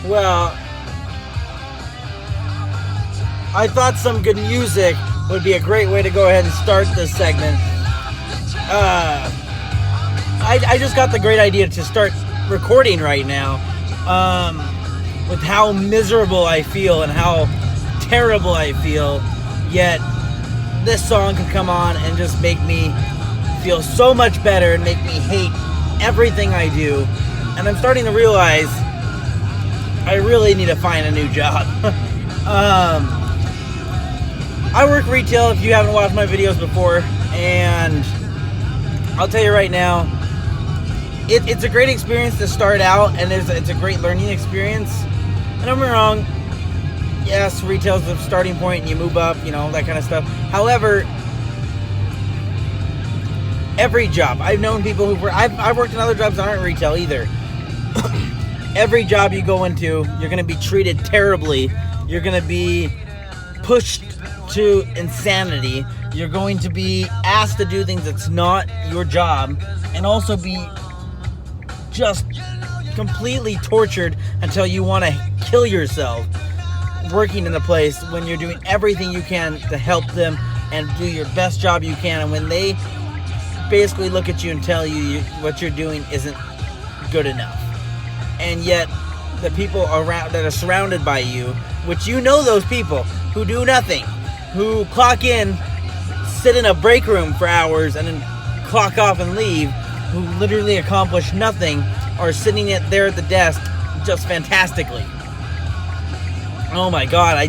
Well, I thought some good music would be a great way to go ahead and start this segment. I just got the great idea to start recording right now, with how miserable I feel and how terrible I feel. Yet this song can come on and just make me feel so much better and make me hate everything I do. And I'm starting to realize I really need to find a new job. I work retail, if you haven't watched my videos before, and I'll tell you right now, it's a great experience to start out, and it's a great learning experience. And don't get me wrong, yes, retail's the starting point, and you move up, that kind of stuff. However, every job, I've known people I've worked in other jobs that aren't retail either. Every job you go into, you're going to be treated terribly. You're going to be pushed to insanity. You're going to be asked to do things that's not your job, and also be just completely tortured until you want to kill yourself working in the place, when you're doing everything you can to help them and do your best job you can. And when they basically look at you and tell you what you're doing isn't good enough, and yet the people around that are surrounded by you, which those people who do nothing, who clock in, sit in a break room for hours, and then clock off and leave, who literally accomplish nothing, are sitting there at the desk just fantastically. Oh my God, I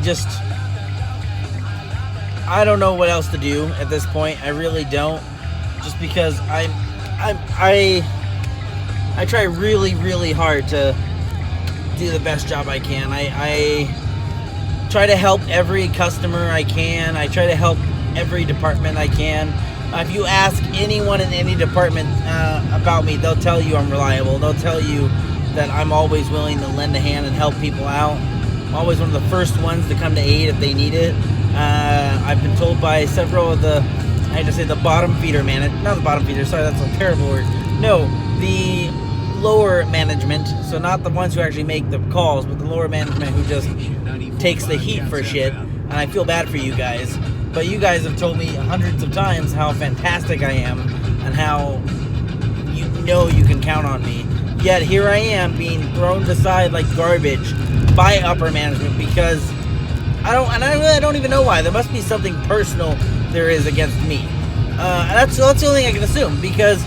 don't know what else to do at this point. I really don't. Just because I try really, really hard to do the best job I can. I try to help every customer I can. I try to help every department I can. If you ask anyone in any department about me, they'll tell you I'm reliable. They'll tell you that I'm always willing to lend a hand and help people out. I'm always one of the first ones to come to aid if they need it. I've been told by several of the, I hate to say, the bottom feeder not the bottom feeder, sorry, that's a terrible word. No, the lower management, so not the ones who actually make the calls, but the lower management who just takes the heat for shit. And I feel bad for you guys, but you guys have told me hundreds of times how fantastic I am and how you can count on me. Yet here I am being thrown aside like garbage by upper management because I don't even know why. There must be something personal there is against me. And that's the only thing I can assume, because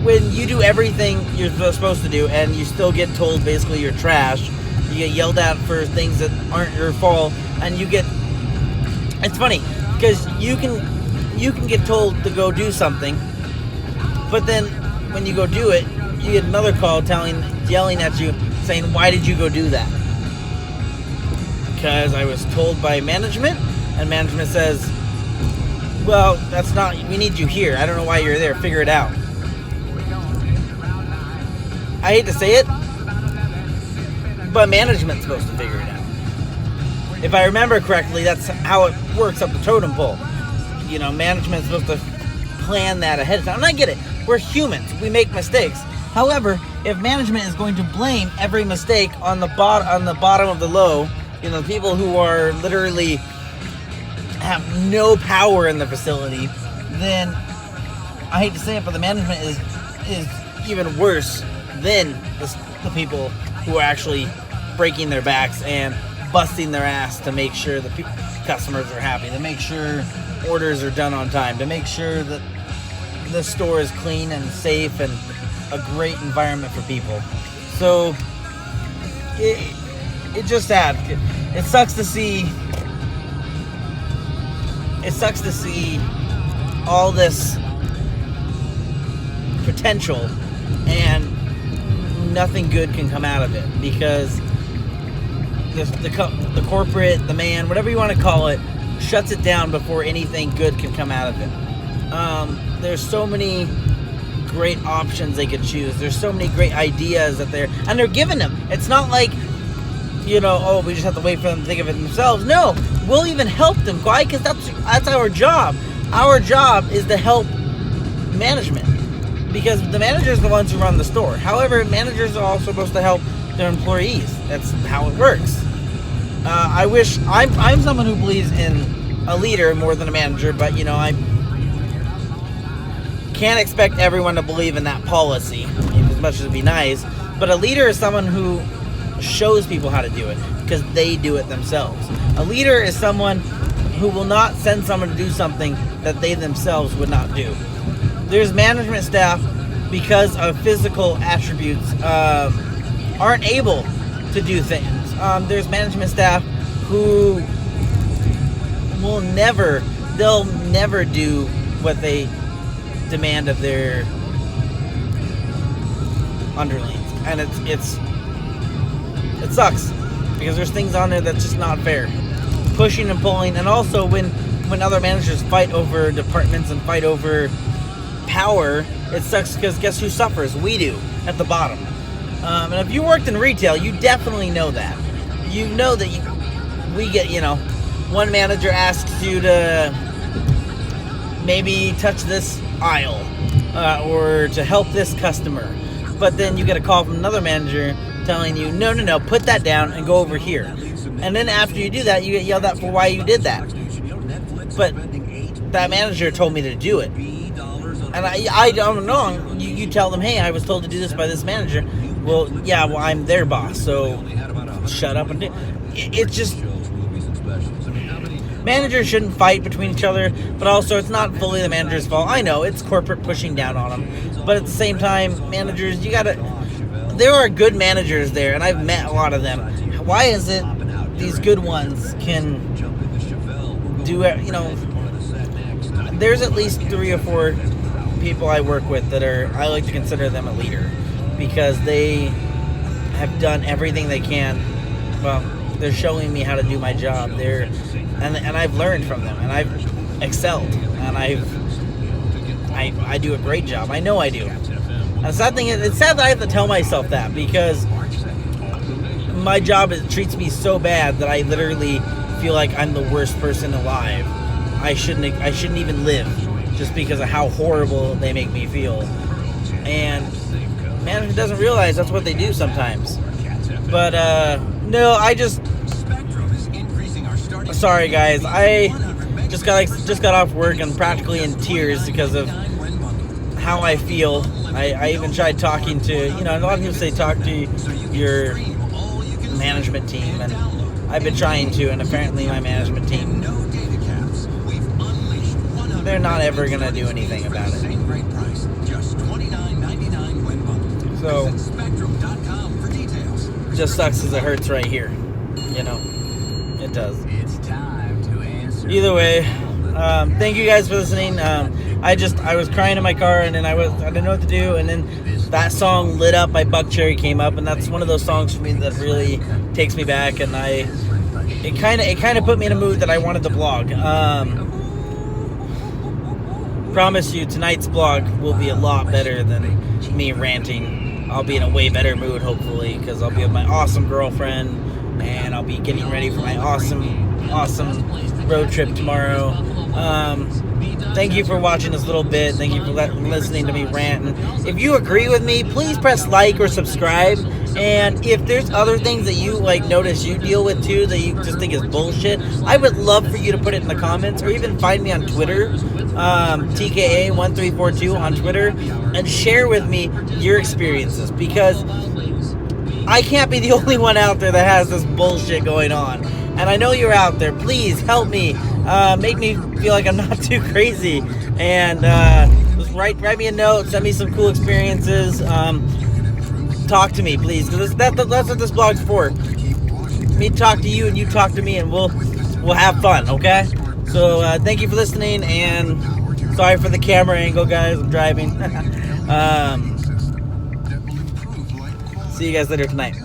when you do everything you're supposed to do and you still get told basically you're trash, you get yelled at for things that aren't your fault, and it's funny because you can get told to go do something, but then when you go do it, you get another call yelling at you saying, why did you go do that? Because I was told by management, and management says, well, we need you here. I don't know why you're there. Figure it out. I hate to say it, but management's supposed to figure it out. If I remember correctly, that's how it works up the totem pole. Management's supposed to plan that ahead of time. And I get it. We're humans. We make mistakes. However, if management is going to blame every mistake on the bottom of the low, people who are literally have no power in the facility, then I hate to say it, but the management is even worse than the people who are actually breaking their backs and busting their ass to make sure the customers are happy, to make sure orders are done on time, to make sure that the store is clean and safe and a great environment for people. So it's just sad. It sucks to see all this potential and nothing good can come out of it, because the corporate, the man, whatever you want to call it, shuts it down before anything good can come out of it. There's so many great options they could choose. There's so many great ideas that they're giving them. It's not like, we just have to wait for them to think of it themselves. No, we'll even help them. Why? Because that's our job. Our job is to help management, because the managers are the ones who run the store. However, managers are also supposed to help their employees. That's how it works. I wish I'm someone who believes in a leader more than a manager, but I can't expect everyone to believe in that policy, as much as it'd be nice. But a leader is someone who shows people how to do it because they do it themselves. A leader is someone who will not send someone to do something that they themselves would not do. There's management staff, because of physical attributes, aren't able to do things. There's management staff who they'll never do what they demand of their underlings. And it sucks because there's things on there that's just not fair. Pushing and pulling, and also when other managers fight over departments and fight over power, it sucks because guess who suffers? We do, at the bottom. And if you worked in retail, you definitely know that. You know that we get, one manager asks you to maybe touch this aisle or to help this customer. But then you get a call from another manager telling you, no, put that down and go over here. And then after you do that, you get yelled at for why you did that. But that manager told me to do it. And I don't know. You tell them, hey, I was told to do this by this manager. Well, yeah, I'm their boss, so shut up and do it. It's just... Managers shouldn't fight between each other, but also it's not fully the manager's fault. I know, it's corporate pushing down on them. But at the same time, managers, there are good managers there, and I've met a lot of them. Why is it these good ones can do, there's at least 3 or 4 people I work with that I like to consider them a leader, because they have done everything they can. Well, they're showing me how to do my job. And I've learned from them, and I've excelled, and I do a great job. I know I do. And the sad thing is, it's sad that I have to tell myself that, because my job treats me so bad that I literally feel like I'm the worst person alive. I shouldn't even live, just because of how horrible they make me feel. And management doesn't realize that's what they do sometimes. But no, sorry guys, I just got off work and practically in tears because of how I feel. I even tried talking to, a lot of people say talk to your management team, and I've been trying to, and apparently my management team, they're not ever going to do anything about it. So, it just sucks as it hurts right here. It does. Either way, thank you guys for listening. I was crying in my car, and then I didn't know what to do, and then that song "Lit Up" by Buckcherry came up, and that's one of those songs for me that really takes me back, and it kind of put me in a mood that I wanted to blog. Promise you, tonight's blog will be a lot better than me ranting. I'll be in a way better mood, hopefully, because I'll be with my awesome girlfriend, and I'll be getting ready for my awesome road trip tomorrow. Thank you for watching this little bit. Thank you for listening to me rant. And if you agree with me, please press like or subscribe. And if there's other things that you notice you deal with too that you just think is bullshit, I would love for you to put it in the comments, or even find me on Twitter, TKA1342 on Twitter, and share with me your experiences, because I can't be the only one out there that has this bullshit going on. And I know you're out there. Please help me. Make me feel like I'm not too crazy. And just write me a note. Send me some cool experiences. Talk to me, please. Because that's what this blog's for. Me talk to you and you talk to me, and we'll have fun, okay? So thank you for listening, and sorry for the camera angle, guys. I'm driving. See you guys later tonight.